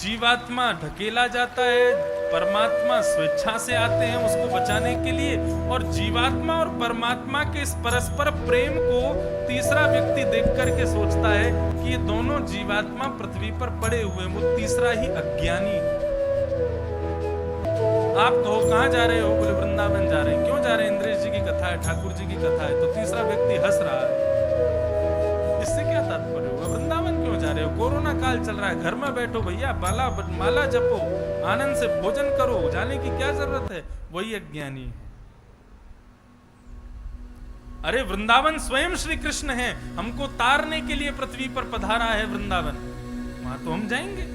जीवात्मा ढकेला जाता है, परमात्मा स्वेच्छा से आते हैं उसको बचाने के लिए, और जीवात्मा और परमात्मा के इस परस्पर प्रेम को तीसरा व्यक्ति देख करके सोचता है कि ये दोनों जीवात्मा पृथ्वी पर पड़े हुए, वो तीसरा ही अज्ञानी। आप कहो कहां जा रहे हो? बोले वृंदावन जा रहे हैं। क्यों जा रहे हैं? इंद्रेश जी की कथा है, ठाकुर जी की कथा है। तो तीसरा व्यक्ति हंस रहा है। इससे क्या तात्पर्य होगा? वृंदावन क्यों जा रहे हो? कोरोना काल चल रहा है, घर में बैठो भैया, माला जपो, आनंद से भोजन करो, जाने की क्या जरूरत है? वही अज्ञानी है। अरे वृंदावन स्वयं श्री कृष्ण है, हमको तारने के लिए पृथ्वी पर पधारा है वृंदावन, वहां तो हम जाएंगे।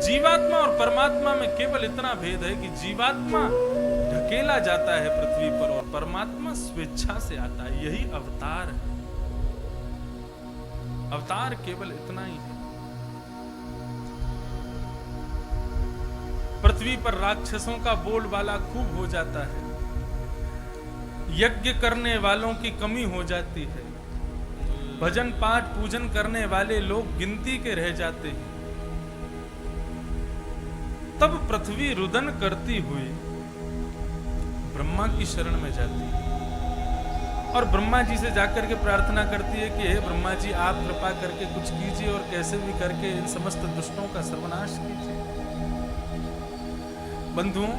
जीवात्मा और परमात्मा में केवल इतना भेद है कि जीवात्मा ढकेला जाता है पृथ्वी पर और परमात्मा स्वेच्छा से आता है। यही अवतार है। अवतार केवल इतना ही है। पृथ्वी पर राक्षसों का बोलबाला खूब हो जाता है, यज्ञ करने वालों की कमी हो जाती है, भजन पाठ पूजन करने वाले लोग गिनती के रह जाते हैं। तब पृथ्वी रुदन करती हुई ब्रह्मा की शरण में जाती है और ब्रह्मा जी से जाकर के प्रार्थना करती है कि हे ब्रह्मा जी, आप कृपा करके कुछ कीजिए और कैसे भी करके इन समस्त दुष्टों का सर्वनाश कीजिए। बंधुओं,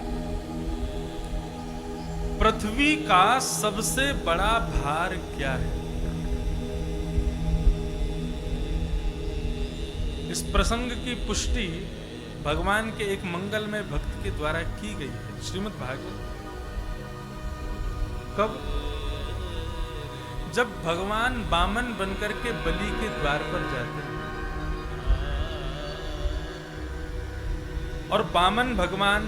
पृथ्वी का सबसे बड़ा भार क्या है? इस प्रसंग की पुष्टि भगवान के एक मंगलमय भक्त के द्वारा की गई है, श्रीमद् भागवत। कब? जब भगवान वामन बनकर के बलि के द्वार पर जाते हैं और वामन भगवान,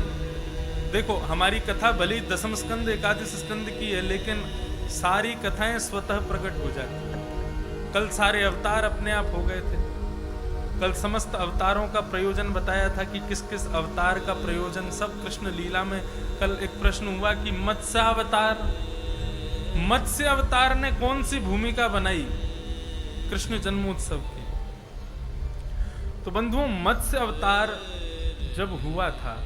देखो हमारी कथा भले 10वें स्कंद 11वें स्कंद की है, लेकिन सारी कथाएं स्वतः प्रकट हो जाती हैं। कल सारे अवतार अपने आप हो गए थे। कल समस्त अवतारों का प्रयोजन बताया था कि किस किस अवतार का प्रयोजन, सब कृष्ण लीला में। कल एक प्रश्न हुआ कि मत्स्य अवतार ने कौन सी भूमिका बनाई कृष्ण जन्मोत्सव की? तो बंधुओं, मत्स्य अवतार जब हुआ था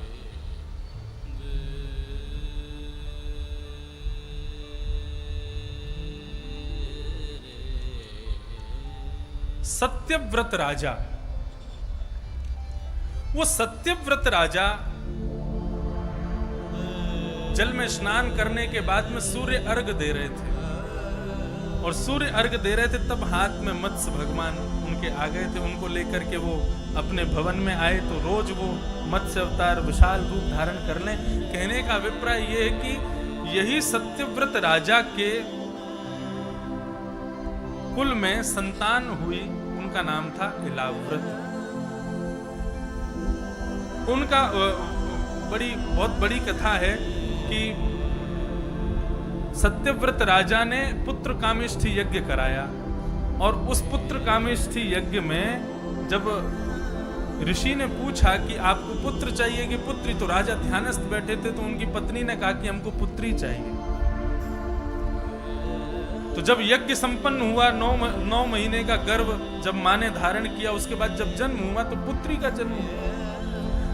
सत्यव्रत राजा, वो सत्यव्रत राजा जल में स्नान करने के बाद में सूर्य अर्घ दे रहे थे और सूर्य अर्घ दे रहे थे, तब हाथ में मत्स्य भगवान उनके आ गए थे। उनको लेकर के वो अपने भवन में आए तो रोज वो मत्स्य अवतार विशाल रूप धारण कर लें। कहने का अभिप्राय ये है कि यही सत्यव्रत राजा के कुल में संतान हुई, उनका नाम था इलाव्रत। उनका बहुत बड़ी कथा है कि सत्यव्रत राजा ने पुत्र कामेष्ठी यज्ञ कराया और उस पुत्र कामेष्ठी यज्ञ में जब ऋषि ने पूछा कि आपको पुत्र चाहिए कि पुत्री, तो राजा ध्यानस्थ बैठे थे, तो उनकी पत्नी ने कहा कि हमको पुत्री चाहिए। तो जब यज्ञ संपन्न हुआ, 9 महीने का गर्भ जब मां ने धारण किया, उसके बाद जब जन्म हुआ तो पुत्री का जन्म हुआ।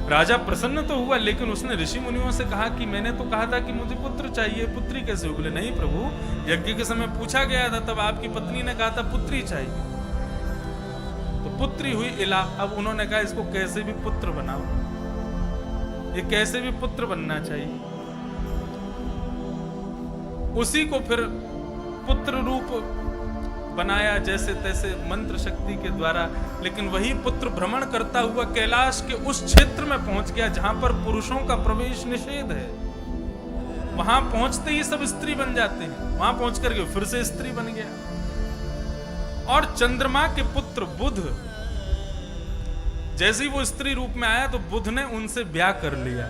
राजा प्रसन्न तो हुआ, लेकिन उसने ऋषि मुनियों से कहा कि मैंने तो कहा था कि मुझे पुत्र चाहिए, पुत्री कैसे हो? बोले नहीं प्रभु, यज्ञ के समय पूछा गया था, तब आपकी पत्नी ने कहा था पुत्री चाहिए, तो पुत्री हुई इला। अब उन्होंने कहा इसको कैसे भी पुत्र बनाओ, ये कैसे भी पुत्र बनना चाहिए। उसी को फिर पुत्र रूप बनाया जैसे तैसे मंत्र शक्ति के द्वारा, लेकिन वही पुत्र भ्रमण करता हुआ कैलाश के उस क्षेत्र में पहुंच गया जहां पर पुरुषों का प्रवेश निषेध है। वहां पहुंचते ही सब स्त्री बन जाते हैं, वहां पहुंच करके फिर से स्त्री बन गया। और चंद्रमा के पुत्र बुध, जैसे ही वो स्त्री रूप में आया तो बुध ने उनसे ब्याह कर लिया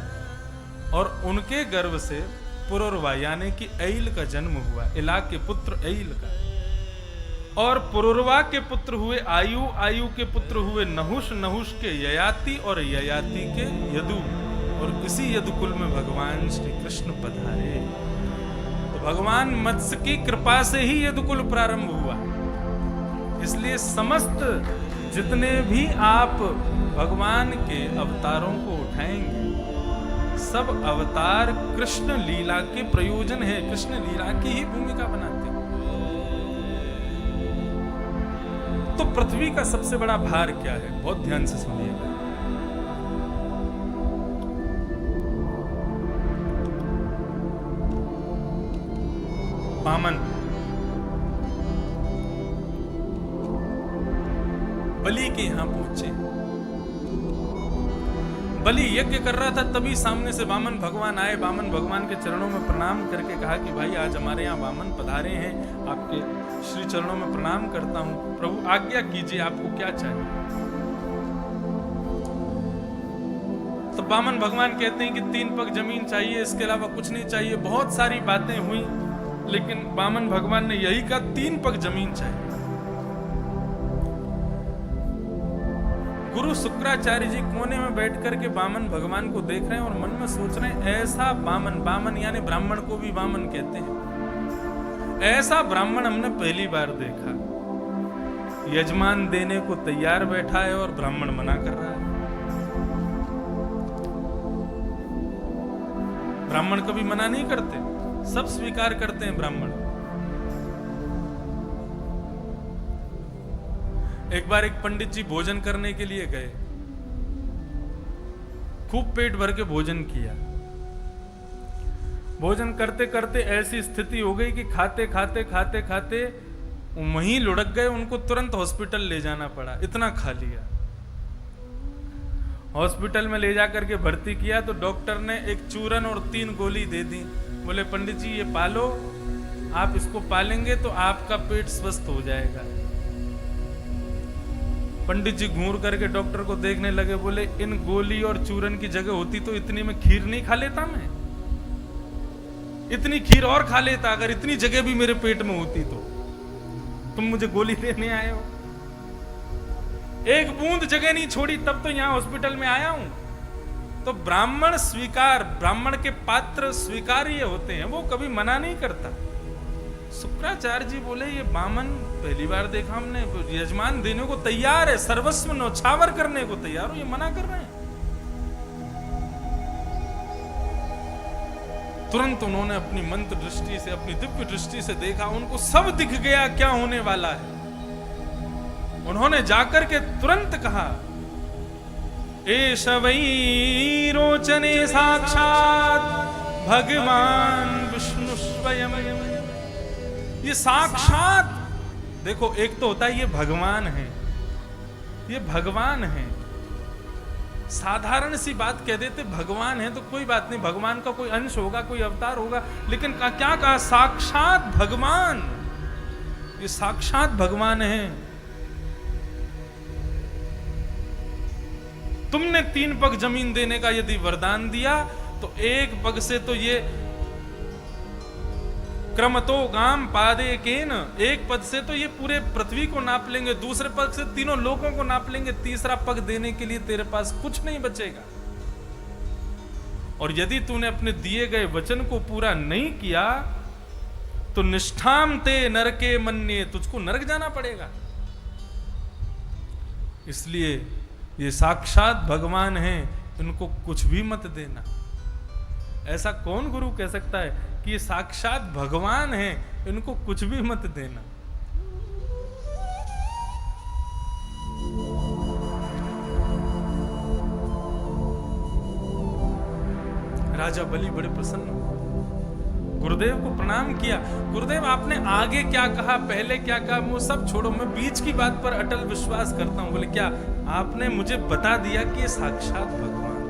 और उनके गर्भ से पुरुरवा यानी कि ऐल का जन्म हुआ, इला के पुत्र ऐल का। और पुरुरवा के पुत्र हुए आयु, आयु के पुत्र हुए नहुष, नहुष के ययाति और ययाति के यदु, और इसी यदुकुल में भगवान श्री कृष्ण पधारे। तो भगवान मत्स्य की कृपा से ही यदुकुल प्रारंभ हुआ। इसलिए समस्त जितने भी आप भगवान के अवतारों को उठाएंगे, सब अवतार कृष्ण लीला के प्रयोजन है, कृष्ण लीला की ही भूमिका बनाते हैं। तो पृथ्वी का सबसे बड़ा भार क्या है? बहुत ध्यान से सुनिएगा। वामन बलि के यहां पहुंचे। बलि यज्ञ कर रहा था, तभी सामने से वामन भगवान आए। वामन भगवान के चरणों में प्रणाम करके कहा कि भाई आज हमारे यहाँ वामन पधारे हैं, आपके श्री चरणों में प्रणाम करता हूं, प्रभु आज्ञा कीजिए, आपको क्या चाहिए? तो वामन भगवान कहते हैं कि 3 पग जमीन चाहिए, इसके अलावा कुछ नहीं चाहिए। बहुत सारी बातें हुई, लेकिन वामन भगवान ने यही कहा 3 पग जमीन चाहिए। गुरु शुक्राचार्य जी कोने में बैठ करके वामन भगवान को देख रहे हैं और मन में सोच रहे हैं, ऐसा वामन, वामन यानी ब्राह्मण को भी वामन कहते हैं, ऐसा ब्राह्मण हमने पहली बार देखा। यजमान देने को तैयार बैठा है और ब्राह्मण मना कर रहा है। ब्राह्मण कभी मना नहीं करते, सब स्वीकार करते हैं ब्राह्मण। एक बार एक पंडित जी भोजन करने के लिए गए, खूब पेट भर के भोजन किया। भोजन करते करते ऐसी स्थिति हो गई कि खाते खाते खाते खाते वहीं लुढ़क गए, उनको तुरंत हॉस्पिटल ले जाना पड़ा, इतना खा लिया। हॉस्पिटल में ले जाकर के भर्ती किया तो डॉक्टर ने एक चूरन और 3 गोली दे दी। बोले पंडित जी ये पालो, आप इसको पालेंगे तो आपका पेट स्वस्थ हो जाएगा। पंडित जी घूर करके डॉक्टर को देखने लगे, बोले इन गोली और चूरन की जगह होती तो इतनी में खीर नहीं खा लेता मैं, इतनी खीर और खा लेता अगर इतनी जगह भी मेरे पेट में होती तो। तुम मुझे गोली देने आए हो, एक बूंद जगह नहीं छोड़ी, तब तो यहां हॉस्पिटल में आया हूं। तो ब्राह्मण स्वीकार, ब्राह्मण के पात्र स्वीकार्य होते हैं, वो कभी मना नहीं करता। शुक्राचार्य जी बोले ये वामन पहली बार देखा हमने, यजमान देने को तैयार है, सर्वस्व न्यौछावर करने को तैयार हो, ये मना कर रहे हैं। तुरंत उन्होंने अपनी मंत्र दृष्टि से, अपनी दिव्य दृष्टि से देखा, उनको सब दिख गया क्या होने वाला है। उन्होंने जाकर के तुरंत कहा, एष वै रोचने साक्षात भगवान विष्णु स्वयं। ये साक्षात, देखो एक तो होता है ये भगवान है, ये भगवान है। साधारण सी बात कह देते भगवान है तो कोई बात नहीं, भगवान का कोई अंश होगा, कोई अवतार होगा, लेकिन क्या कहा? साक्षात भगवान, ये साक्षात भगवान है। तुमने 3 पग जमीन देने का यदि वरदान दिया तो 1 पग से तो ये क्रमतो गाम पादे केन, 1 पद से तो ये पूरे पृथ्वी को नाप लेंगे, दूसरे पग से तीनों लोगों को नाप लेंगे, तीसरा पग देने के लिए तेरे पास कुछ नहीं बचेगा। और यदि तूने अपने दिए गए वचन को पूरा नहीं किया तो निष्ठाम ते नरके मन्ये, तुझको नरक जाना पड़ेगा। इसलिए ये साक्षात भगवान हैं, इनको कुछ भी मत देना। ऐसा कौन गुरु कह सकता है कि ये साक्षात भगवान हैं, इनको कुछ भी मत देना। राजा बलि बड़े प्रसन्न हुए, गुरुदेव को प्रणाम किया। गुरुदेव आपने आगे क्या कहा, पहले क्या कहा, वो सब छोड़ो, मैं बीच की बात पर अटल विश्वास करता हूं। बोले क्या? आपने मुझे बता दिया कि ये साक्षात भगवान,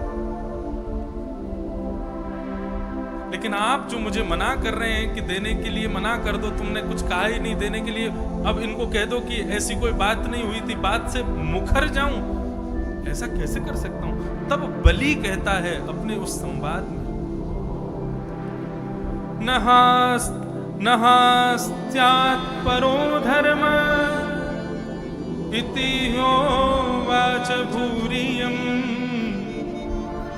लेकिन आप जो मुझे मना कर रहे हैं कि देने के लिए मना कर दो, तुमने कुछ कहा ही नहीं देने के लिए, अब इनको कह दो कि ऐसी कोई बात नहीं हुई थी, बात से मुखर जाऊं, ऐसा कैसे कर सकता हूं? तब बलि कहता है अपने उस संवाद में, नहास्त्यात् परो धर्म इति होवाच भूरियं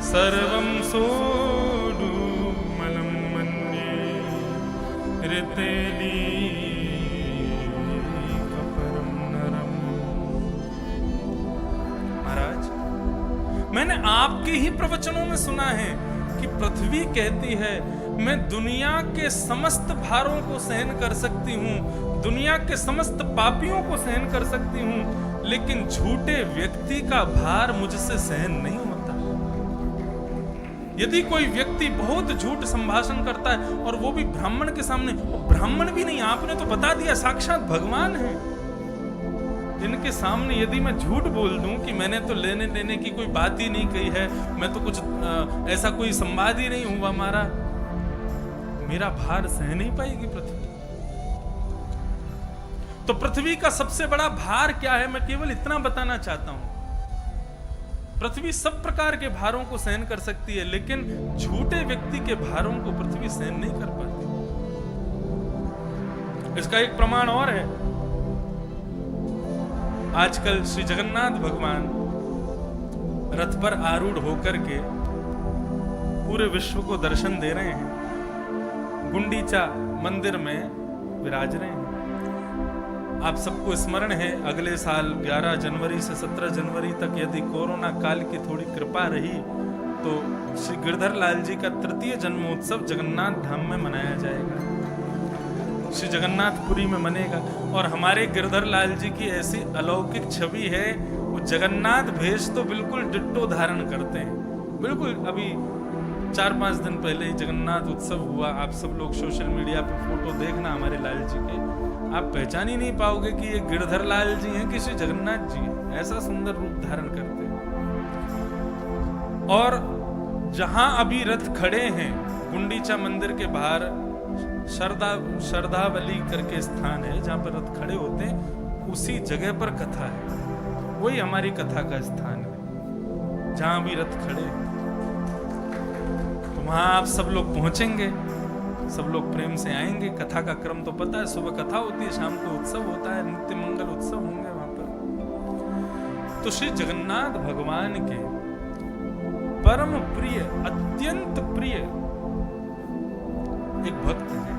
सर्वं सोढुमलं मन्ये ऋतेली कपरं नरम्। मैंने आपके ही प्रवचनों में सुना है कि पृथ्वी कहती है मैं दुनिया के समस्त भारों को सहन कर सकती हूँ, दुनिया के समस्त पापियों को सहन कर सकती हूँ, लेकिन झूठे व्यक्ति का भार मुझसे सहन नहीं होता। यदि कोई व्यक्ति बहुत झूठ संभाषण करता है और वो भी ब्राह्मण के सामने, ब्राह्मण भी नहीं, आपने तो बता दिया साक्षात भगवान है, इनके सामने यदि मैं झूठ बोल दूं कि मैंने तो लेने देने की कोई बात ही नहीं कही है, मैं तो कुछ ऐसा कोई संवाद ही नहीं हुआ हमारा, मेरा भार सह नहीं पाएगी पृथ्वी। तो पृथ्वी का सबसे बड़ा भार क्या है, मैं केवल इतना बताना चाहता हूं। पृथ्वी सब प्रकार के भारों को सहन कर सकती है, लेकिन झूठे व्यक्ति के भारों को पृथ्वी सहन नहीं कर पाती। इसका एक प्रमाण और है, आजकल श्री जगन्नाथ भगवान रथ पर आरूढ़ होकर के पूरे विश्व को दर्शन दे रहे हैं, गुंडीचा मंदिर में विराज रहे हैं। आप सबको स्मरण है, अगले साल 11 जनवरी से 17 जनवरी तक यदि कोरोना काल की थोड़ी कृपा रही तो श्री गिरधर लाल जी का तृतीय जन्मोत्सव जगन्नाथ धाम में मनाया जाएगा, श्री जगन्नाथपुरी में मनेगा। और हमारे गिरधर लाल जी की ऐसी अलौकिक छवि है, वो जगन्नाथ भेष तो बिल्कुल डिट्टो धारण करते हैं, बिल्कुल। अभी 4-5 दिन पहले ही जगन्नाथ उत्सव हुआ, आप सब लोग सोशल मीडिया पे फोटो देखना हमारे लाल जी के, आप पहचान ही नहीं पाओगे कि ये गिरधर लाल जी हैं कि श्री जगन्नाथ जी हैं, ऐसा सुंदर रूप धारण करते हैं। और जहां अभी रथ खड़े हैं गुंडीचा मंदिर के बाहर, श्रद्धावली करके स्थान है जहां पर रथ खड़े होते हैं, उसी जगह पर कथा है, वही हमारी कथा का स्थान है जहां भी रथ खड़े हैं। तो वहां आप सब लोग पहुंचेंगे, सब लोग प्रेम से आएंगे। कथा का क्रम तो पता है, सुबह कथा होती है, शाम को उत्सव होता है, नित्य मंगल उत्सव होंगे वहां पर। तो श्री जगन्नाथ भगवान के परम प्रिय, अत्यंत प्रिय एक भक्त है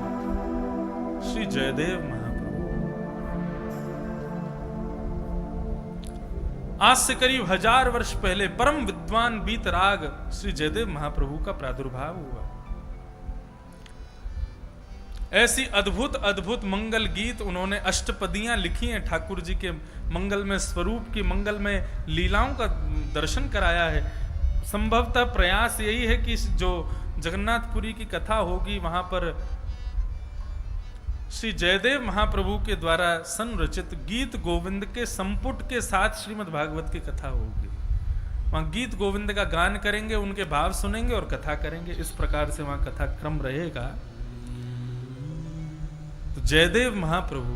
श्री जयदेव महाप्रभु। आज से करीब 1000 वर्ष पहले परम विद्वान बीतराग श्री जयदेव महाप्रभु का प्रादुर्भाव हुआ। ऐसी अद्भुत अद्भुत मंगल गीत उन्होंने अष्टपदियां लिखी हैं, ठाकुर जी के मंगलमय स्वरूप की, मंगलमय लीलाओं का दर्शन कराया है। संभवतः प्रयास यही है कि जो जगन्नाथपुरी की कथा होगी वहां पर श्री जयदेव महाप्रभु के द्वारा संरचित गीत गोविंद के संपुट के साथ श्रीमद् भागवत की कथा होगी। वहां गीत गोविंद का गान करेंगे, उनके भाव सुनेंगे और कथा करेंगे, इस प्रकार से वहां कथा क्रम रहेगा। तो जयदेव महाप्रभु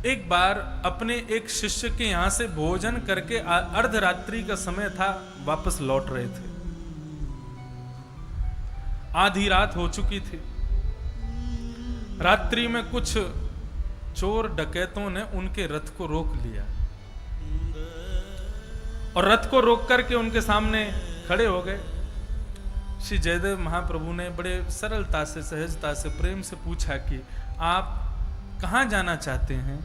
एक बार अपने एक शिष्य के यहां से भोजन करके अर्धरात्रि का समय था, वापस लौट रहे थे। आधी रात हो चुकी थी। रात्रि में कुछ चोर डकैतों ने उनके रथ को रोक लिया और रथ को रोक करके उनके सामने खड़े हो गए। श्री जयदेव महाप्रभु ने बड़े सरलता से, सहजता से, प्रेम से पूछा कि आप कहां जाना चाहते हैं।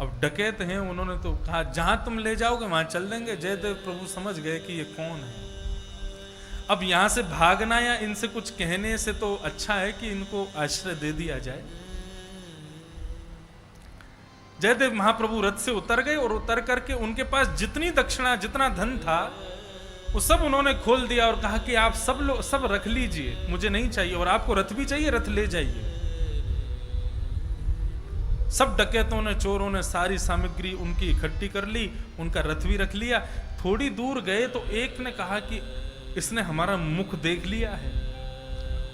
अब डकैत हैं, उन्होंने तो कहा जहां तुम ले जाओगे वहां चल देंगे। जयदेव प्रभु समझ गए कि ये कौन है। अब यहां से भागना या इनसे कुछ कहने से तो अच्छा है कि इनको आश्रय दे दिया जाए। जयदेव महाप्रभु रथ से उतर गए और उतर करके उनके पास जितनी दक्षिणा, जितना धन था, वो सब उन्होंने खोल दिया और कहा कि आप सब रख लीजिए, मुझे नहीं चाहिए, और आपको रथ भी चाहिए, रथ ले जाइए। सब डकैतों ने, चोरों ने सारी सामग्री उनकी इकट्ठी कर ली, उनका रथ भी रख लिया। थोड़ी दूर गए तो एक ने कहा कि इसने हमारा मुख देख लिया है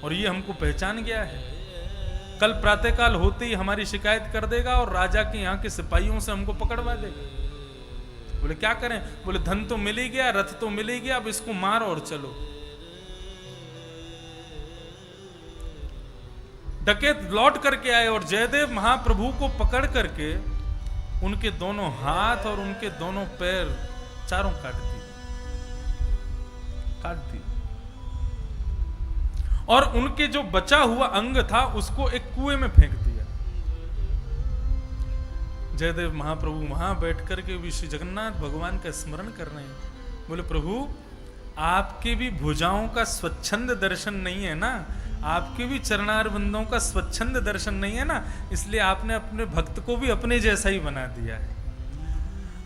और ये हमको पहचान गया है, कल प्रातःकाल होते ही हमारी शिकायत कर देगा और राजा के यहाँ के सिपाहियों से हमको पकड़वा देगा। बोले क्या करें? बोले धन तो मिल ही गया, रथ तो मिल ही गया, अब इसको मारो और चलो। डकैत लौट करके आए और जयदेव महाप्रभु को पकड़ करके उनके दोनों हाथ और उनके दोनों पैर चारों काट दी और उनके जो बचा हुआ अंग था उसको एक कुएं में फेंक दिया। जयदेव महाप्रभु वहां बैठ करके भी श्री जगन्नाथ भगवान का स्मरण कर रहे हैं। बोले प्रभु आपके भी भुजाओं का स्वच्छंद दर्शन नहीं है ना, आपके भी चरणारविंदों का स्वच्छंद दर्शन नहीं है ना, इसलिए आपने अपने भक्त को भी अपने जैसा ही बना दिया है।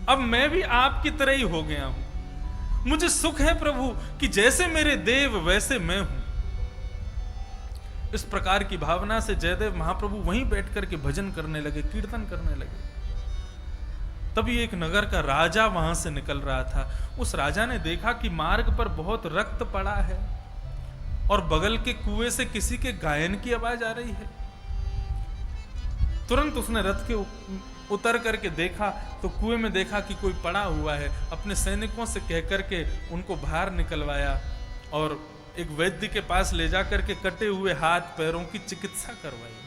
अब मैं भी आपकी तरह ही हो गया हूं। मुझे सुख है प्रभु कि जैसे मेरे देव वैसे मैं हूं। इस प्रकार की भावना से जयदेव महाप्रभु वहीं बैठ करके भजन करने लगे, कीर्तन करने लगे। तभी एक नगर का राजा वहां से निकल रहा था। उस राजा ने देखा कि मार्ग पर बहुत रक्त पड़ा है और बगल के कुएं से किसी के गायन की आवाज आ रही है। तुरंत उसने रथ के उतर करके देखा तो कुएं में देखा कि कोई पड़ा हुआ है। अपने सैनिकों से कह करके उनको बाहर निकलवाया और एक वैद्य के पास ले जाकर के कटे हुए हाथ पैरों की चिकित्सा करवाई।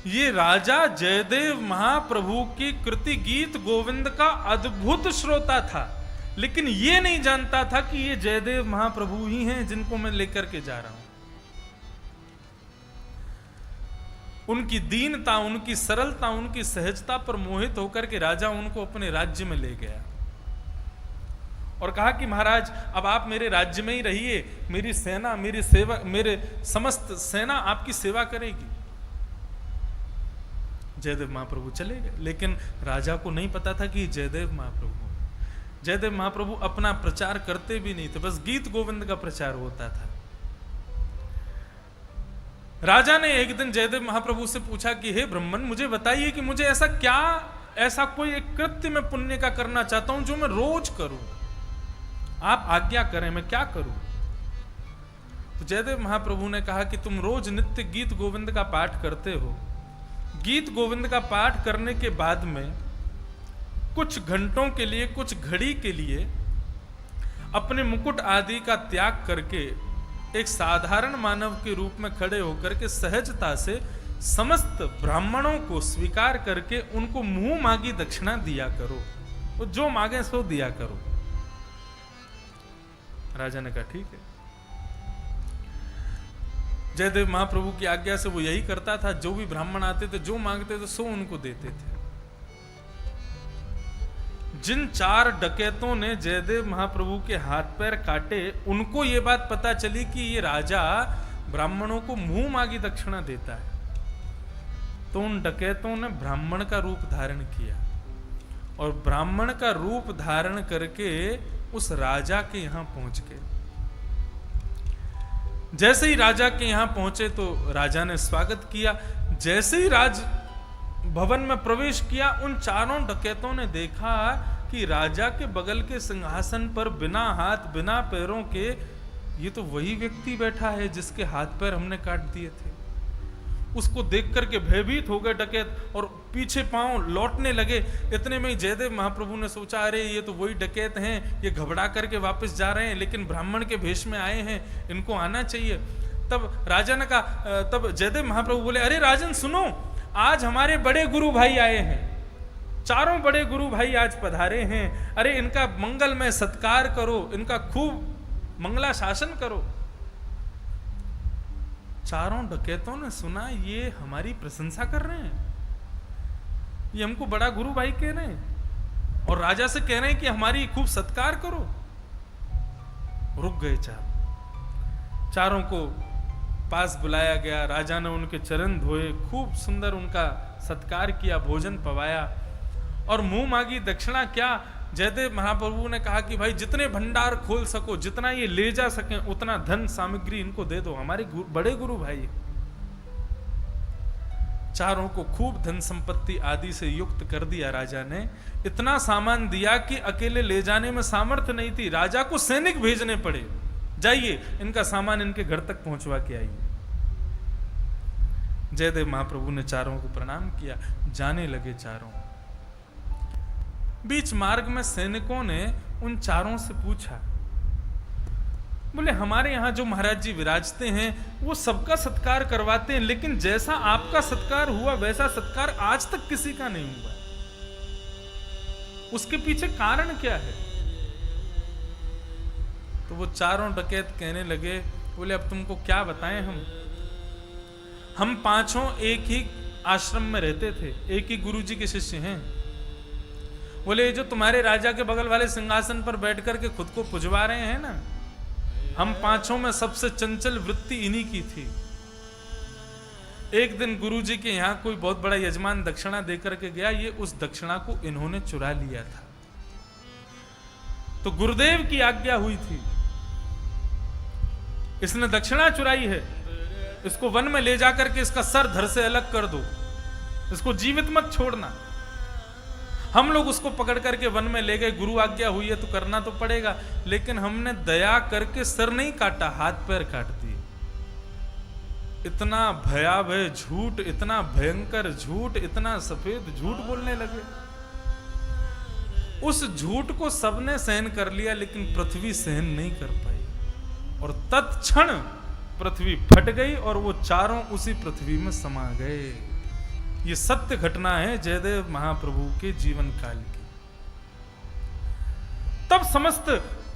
ये राजा जयदेव महाप्रभु की कृति गीत गोविंद का अद्भुत श्रोता था, लेकिन ये नहीं जानता था कि ये जयदेव महाप्रभु ही हैं जिनको मैं लेकर के जा रहा हूं। उनकी दीनता, उनकी सरलता, उनकी सहजता पर मोहित होकर के राजा उनको अपने राज्य में ले गया और कहा कि महाराज अब आप मेरे राज्य में ही रहिए, मेरी सेना, मेरी सेवा, मेरे समस्त सेना आपकी सेवा करेगी। जयदेव महाप्रभु चले गए, लेकिन राजा को नहीं पता था कि जयदेव महाप्रभु। जयदेव महाप्रभु अपना प्रचार करते भी नहीं थे, बस गीत गोविंद का प्रचार होता था। राजा ने एक दिन जयदेव महाप्रभु से पूछा कि हे ब्राह्मण, मुझे बताइए कि मुझे ऐसा कोई एक कृत्य मैं पुण्य का करना चाहता हूं जो मैं रोज करूं, आप आज्ञा करें, मैं क्या करूं? तो जयदेव महाप्रभु ने कहा कि तुम रोज नित्य गीत गोविंद का पाठ करते हो। गीत गोविंद का पाठ करने के बाद में कुछ घंटों के लिए, कुछ घड़ी के लिए अपने मुकुट आदि का त्याग करके एक साधारण मानव के रूप में खड़े होकर के सहजता से समस्त ब्राह्मणों को स्वीकार करके उनको मुंह मांगी दक्षिणा दिया करो, वो जो मांगे सो दिया करो। राजा ने कहा ठीक है। जयदेव महाप्रभु की आज्ञा से वो यही करता था। जो भी ब्राह्मण आते थे, जो मांगते थे सो उनको देते थे। जिन 4 डकैतों ने जयदेव महाप्रभु के हाथ पैर काटे, उनको ये बात पता चली कि ये राजा ब्राह्मणों को मुंह मांगी दक्षिणा देता है, तो उन डकैतों ने ब्राह्मण का रूप धारण किया और ब्राह्मण का रूप धारण करके उस राजा के यहां पहुंच गए। जैसे ही राजा के यहां पहुंचे तो राजा ने स्वागत किया। जैसे ही राज भवन में प्रवेश किया, उन 4 डकैतों ने देखा कि राजा के बगल के सिंहासन पर बिना हाथ बिना पैरों के ये तो वही व्यक्ति बैठा है जिसके हाथ पैर हमने काट दिए थे। उसको देख करके भयभीत हो गए डकैत और पीछे पांव लौटने लगे। इतने में ही जयदेव महाप्रभु ने सोचा अरे ये तो वही डकैत हैं, ये घबरा करके वापस जा रहे हैं, लेकिन ब्राह्मण के भेष में आए हैं, इनको आना चाहिए। तब राजा ने कहा, तब जयदेव महाप्रभु बोले अरे राजन सुनो, आज हमारे बड़े गुरु भाई आए हैं, 4 बड़े गुरु भाई आज पधारे हैं। अरे इनका मंगलमय सत्कार करो, इनका खूब मंगला शासन करो। 4 डकैतों ने सुना ये हमारी प्रशंसा कर रहे हैं, ये हमको बड़ा गुरु भाई कह रहे हैं और राजा से कह रहे हैं कि हमारी खूब सत्कार करो। रुक गए 4 को पास बुलाया गया। राजा ने उनके चरण धोए, खूब सुंदर उनका सत्कार किया, भोजन पवाया और मुंह मांगी दक्षिणा क्या। जयदेव महाप्रभु ने कहा कि भाई जितने भंडार खोल सको, जितना ये ले जा सके उतना धन सामग्री इनको दे दो, हमारे बड़े गुरु भाई। 4 को खूब धन संपत्ति आदि से युक्त कर दिया राजा ने। इतना सामान दिया कि अकेले ले जाने में सामर्थ्य नहीं थी, राजा को सैनिक भेजने पड़े, जाइए इनका सामान इनके घर तक पहुंचवा के आइए। जयदेव महाप्रभु ने 4 को प्रणाम किया, जाने लगे 4। बीच मार्ग में सैनिकों ने उन 4 से पूछा, बोले हमारे यहां जो महाराज जी विराजते हैं वो सबका सत्कार करवाते हैं, लेकिन जैसा आपका सत्कार हुआ वैसा सत्कार आज तक किसी का नहीं हुआ, उसके पीछे कारण क्या है? तो वो 4 डकैत कहने लगे, बोले अब तुमको क्या बताएं हम 5 एक ही आश्रम में रहते थे, एक ही गुरुजी के शिष्य हैं। बोले ये जो तुम्हारे राजा के बगल वाले सिंहासन पर बैठ करके खुद को पुजवा रहे हैं ना, हम पांचों में सबसे चंचल वृत्ति इन्हीं की थी। एक दिन गुरुजी के यहां कोई बहुत बड़ा यजमान दक्षिणा देकर के गया, ये उस दक्षिणा को इन्होंने चुरा लिया था। तो गुरुदेव की आज्ञा हुई थी, इसने दक्षिणा चुराई है, इसको वन में ले जाकर के इसका सर धड़ से अलग कर दो, इसको जीवित मत छोड़ना। हम लोग उसको पकड़ करके वन में ले गए, गुरु आज्ञा हुई है तो करना तो पड़ेगा, लेकिन हमने दया करके सर नहीं काटा, हाथ पैर काट दिए। इतना भयावह झूठ, इतना भयंकर झूठ, इतना सफेद झूठ बोलने लगे। उस झूठ को सबने सहन कर लिया, लेकिन पृथ्वी सहन नहीं कर पाई, और तत्क्षण पृथ्वी फट गई और वो चारों उसी पृथ्वी में समा गए। ये सत्य घटना है जयदेव महाप्रभु के जीवन काल की। तब समस्त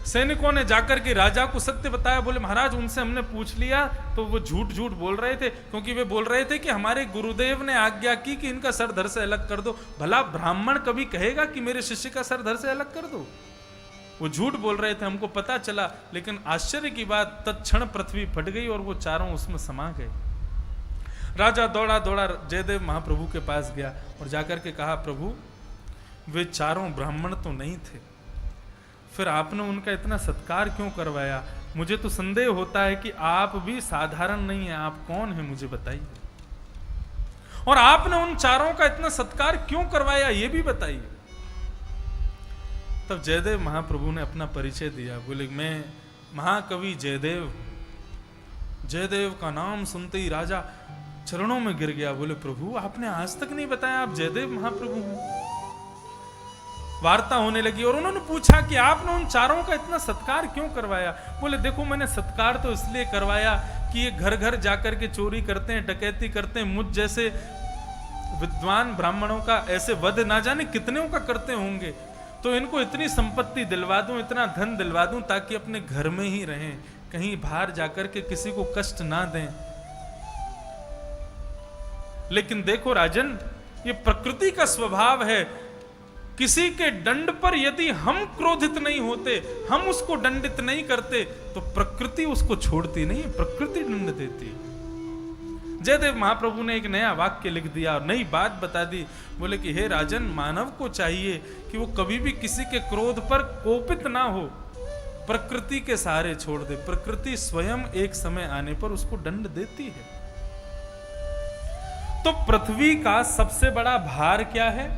सैनिकों ने जाकर के राजा को सत्य बताया। बोले महाराज उनसे हमने पूछ लिया तो वो झूठ झूठ बोल रहे थे, क्योंकि वे बोल रहे थे कि हमारे गुरुदेव ने आज्ञा की कि इनका सर धड़ से अलग कर दो। भला ब्राह्मण कभी कहेगा कि मेरे शिष्य का सर धड़ से अलग कर दो? वो झूठ बोल रहे थे, हमको पता चला, लेकिन आश्चर्य की बात, तत्क्षण पृथ्वी फट गई और वो चारों उसमें समा गए। राजा दौड़ा दौड़ा जयदेव महाप्रभु के पास गया और जाकर के कहा, प्रभु वे चारों ब्राह्मण तो नहीं थे, फिर आपने उनका इतना सत्कार क्यों करवाया? मुझे तो संदेह होता है कि आप भी साधारण नहीं है, आप कौन है मुझे बताइए, और आपने उन चारों का इतना सत्कार क्यों करवाया ये भी बताइए। तब जयदेव महाप्रभु ने अपना परिचय दिया। बोले मैं महाकवि जयदेव। जयदेव का नाम सुनते ही राजा चरणों में गिर गया। बोले प्रभु आपने आज तक नहीं बताया आप जयदेव महाप्रभु हैं। वार्ता होने लगी और उन्होंने पूछा कि आपने उन चारों का इतना सत्कार क्यों करवाया? बोले देखो मैंने सत्कार तो इसलिए करवाया कि ये घर घर जाकर के चोरी करते हैं, डकैती करते हैं, मुझ जैसे विद्वान ब्राह्मणों का ऐसे वध ना जाने कितने का करते होंगे, तो इनको इतनी संपत्ति दिलवा दूं, इतना धन दिलवा दूं ताकि अपने घर में ही रहें, कहीं बाहर जाकर के किसी को कष्ट ना दें। लेकिन देखो राजन, ये प्रकृति का स्वभाव है। किसी के दंड पर यदि हम क्रोधित नहीं होते, हम उसको दंडित नहीं करते, तो प्रकृति उसको छोड़ती नहीं, प्रकृति दंड देती। जयदेव महाप्रभु ने एक नया वाक्य लिख दिया और नई बात बता दी। बोले कि हे राजन, मानव को चाहिए कि वो कभी भी किसी के क्रोध पर कोपित ना हो, प्रकृति के सहारे छोड़ दे। प्रकृति स्वयं एक समय आने पर उसको दंड देती है। तो पृथ्वी का सबसे बड़ा भार क्या है?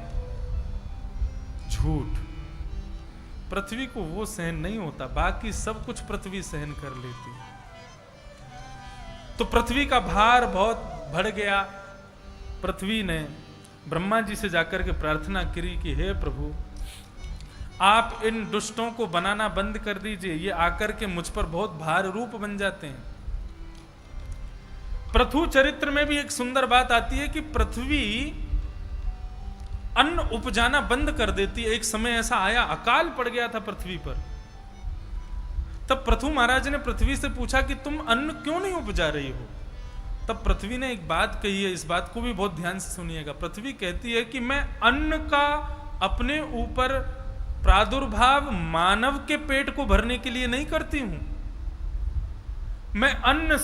झूठ। पृथ्वी को वो सहन नहीं होता, बाकी सब कुछ पृथ्वी सहन कर लेती है। तो पृथ्वी का भार बहुत बढ़ गया। पृथ्वी ने ब्रह्मा जी से जाकर के प्रार्थना करी कि हे प्रभु, आप इन दुष्टों को बनाना बंद कर दीजिए, ये आकर के मुझ पर बहुत भार रूप बन जाते हैं। पृथु चरित्र में भी एक सुंदर बात आती है कि पृथ्वी अन्न उपजाना बंद कर देती है। एक समय ऐसा आया, अकाल पड़ गया था पृथ्वी पर। तब पृथु महाराज ने पृथ्वी से पूछा कि तुम अन्न क्यों नहीं उपजा रही हो? तब पृथ्वी ने एक बात कही है, इस बात को भी बहुत ध्यान से सुनिएगा। पृथ्वी कहती है कि मैं अन्न का अपने ऊपर प्रादुर्भाव मानव के पेट को भरने के लिए नहीं करती हूं। मैं अन्न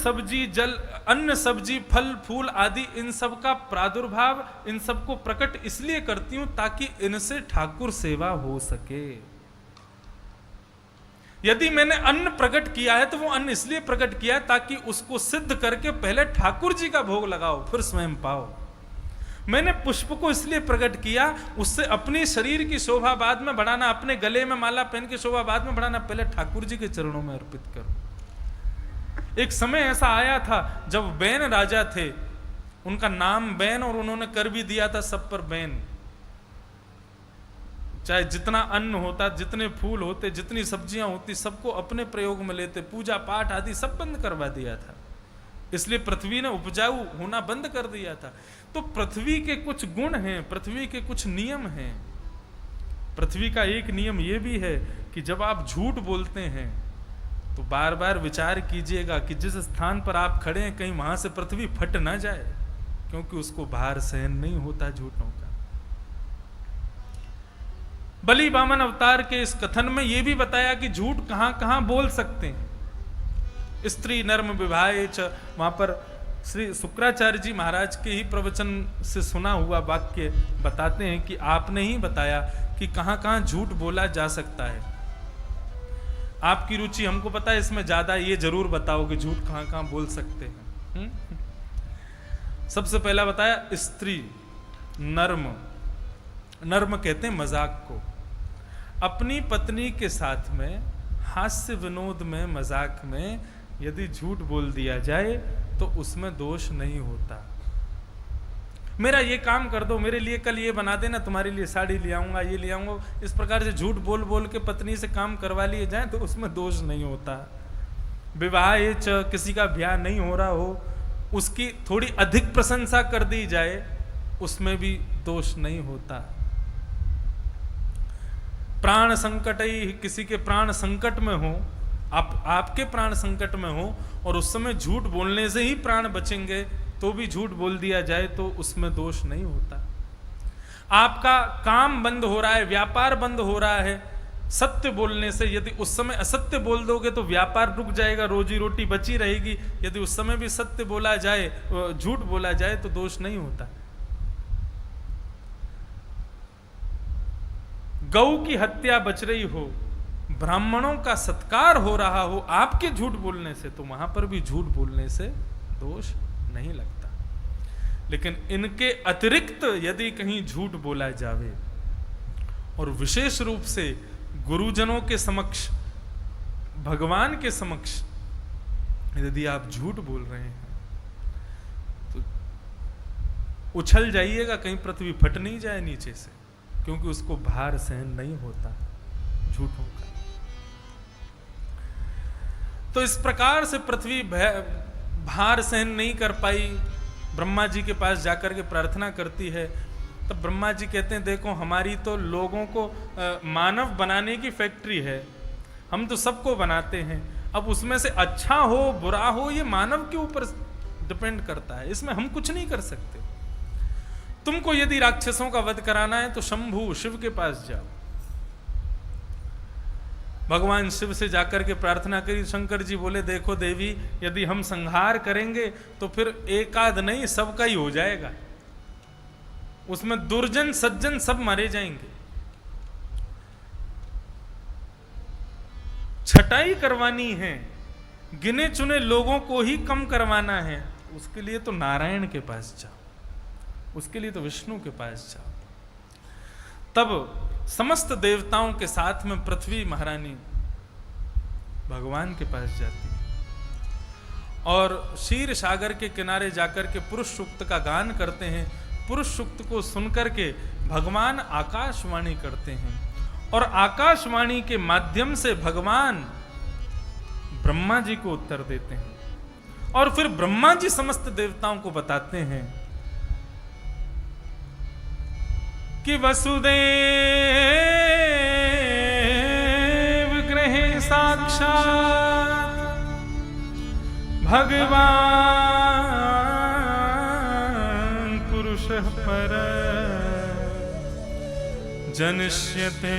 सब्जी फल फूल आदि इन सब का प्रादुर्भाव, इन सब को प्रकट इसलिए करती हूं ताकि इनसे ठाकुर सेवा हो सके। यदि मैंने अन्न प्रकट किया है तो वो अन्न इसलिए प्रकट किया है ताकि उसको सिद्ध करके पहले ठाकुर जी का भोग लगाओ, फिर स्वयं पाओ। मैंने पुष्प को इसलिए प्रकट किया, उससे अपनी शरीर की शोभा बाद में बढ़ाना, अपने गले में माला पहन के शोभा बाद में बढ़ाना, पहले ठाकुर जी के चरणों में अर्पित करो। एक समय ऐसा आया था जब बैन राजा थे, उनका नाम बैन, और उन्होंने कर भी दिया था सब पर बैन। चाहे जितना अन्न होता, जितने फूल होते, जितनी सब्जियां होती, सबको अपने प्रयोग में लेते, पूजा पाठ आदि सब बंद करवा दिया था। इसलिए पृथ्वी ने उपजाऊ होना बंद कर दिया था। तो पृथ्वी के कुछ गुण हैं, पृथ्वी के कुछ नियम हैं। पृथ्वी का एक नियम यह भी है कि जब आप झूठ बोलते हैं तो बार बार विचार कीजिएगा कि जिस स्थान पर आप खड़े हैं कहीं वहां से पृथ्वी फट ना जाए, क्योंकि उसको भार सहन नहीं होता झूठों का। बलि वामन अवतार के इस कथन में यह भी बताया कि झूठ कहां कहां बोल सकते हैं। स्त्री नर्म विवाहे च, वहां पर श्री शुक्राचार्य जी महाराज के ही प्रवचन से सुना हुआ वाक्य बताते हैं कि आपने ही बताया कि कहां कहां झूठ बोला जा सकता है। आपकी रुचि हमको पता है इसमें ज्यादा, ये जरूर बताओ कि झूठ कहां कहां बोल सकते हैं। सबसे पहला बताया स्त्री नर्म, नर्म कहते हैं मजाक को। अपनी पत्नी के साथ में हास्य विनोद में मजाक में यदि झूठ बोल दिया जाए तो उसमें दोष नहीं होता। मेरा ये काम कर दो, मेरे लिए कल ये बना देना, तुम्हारे लिए साड़ी ले आऊंगा, ये ले आऊंगा, इस प्रकार से झूठ बोल बोल के पत्नी से काम करवा लिए जाए तो उसमें दोष नहीं होता। विवाह किसी का ब्याह नहीं हो रहा हो, उसकी थोड़ी अधिक प्रशंसा कर दी जाए, उसमें भी दोष नहीं होता। प्राण संकट ही, किसी के प्राण संकट में हो, आपके प्राण संकट में हो और उस समय झूठ बोलने से ही प्राण बचेंगे तो भी झूठ बोल दिया जाए तो उसमें दोष नहीं होता। आपका काम बंद हो रहा है, व्यापार बंद हो रहा है, सत्य बोलने से यदि उस समय असत्य बोल दोगे तो व्यापार रुक जाएगा, रोजी रोटी बची रहेगी। यदि उस समय भी सत्य बोला जाए, झूठ बोला जाए तो दोष नहीं होता। गौ की हत्या बच रही हो, ब्राह्मणों का सत्कार हो रहा हो आपके झूठ बोलने से, तो वहां पर भी झूठ बोलने से दोष नहीं लगता। लेकिन इनके अतिरिक्त यदि कहीं झूठ बोला जावे और विशेष रूप से गुरुजनों के समक्ष, भगवान के समक्ष यदि आप झूठ बोल रहे हैं तो उछल जाइएगा, कहीं पृथ्वी फट नहीं जाए नीचे से, क्योंकि उसको भार सहन नहीं होता झूठों का। तो इस प्रकार से पृथ्वी भार सहन नहीं कर पाई, ब्रह्मा जी के पास जाकर के प्रार्थना करती है। तब ब्रह्मा जी कहते हैं देखो हमारी तो लोगों को मानव बनाने की फैक्ट्री है, हम तो सबको बनाते हैं, अब उसमें से अच्छा हो बुरा हो ये मानव के ऊपर डिपेंड करता है, इसमें हम कुछ नहीं कर सकते। तुमको यदि राक्षसों का वध कराना है तो शंभु शिव के पास जाओ। भगवान शिव से जाकर के प्रार्थना करी। शंकर जी बोले देखो देवी, यदि हम संहार करेंगे तो फिर एकाद नहीं सबका ही हो जाएगा, उसमें दुर्जन सज्जन सब मारे जाएंगे। छटाई करवानी है, गिने चुने लोगों को ही कम करवाना है, उसके लिए तो नारायण के पास जाओ, उसके लिए तो विष्णु के पास जाओ। तब समस्त देवताओं के साथ में पृथ्वी महारानी भगवान के पास जाती और क्षीर सागर के किनारे जाकर के पुरुष सूक्त का गान करते हैं। पुरुष सूक्त को सुनकर के भगवान आकाशवाणी करते हैं और आकाशवाणी के माध्यम से भगवान ब्रह्मा जी को उत्तर देते हैं और फिर ब्रह्मा जी समस्त देवताओं को बताते हैं कि वसुदेव ग्रहे साक्षात भगवान पुरुषः पर जनिष्यते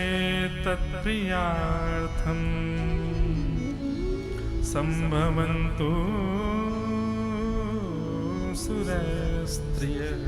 तत्प्रियार्थम संभवन्तु सुरस्त्रियः।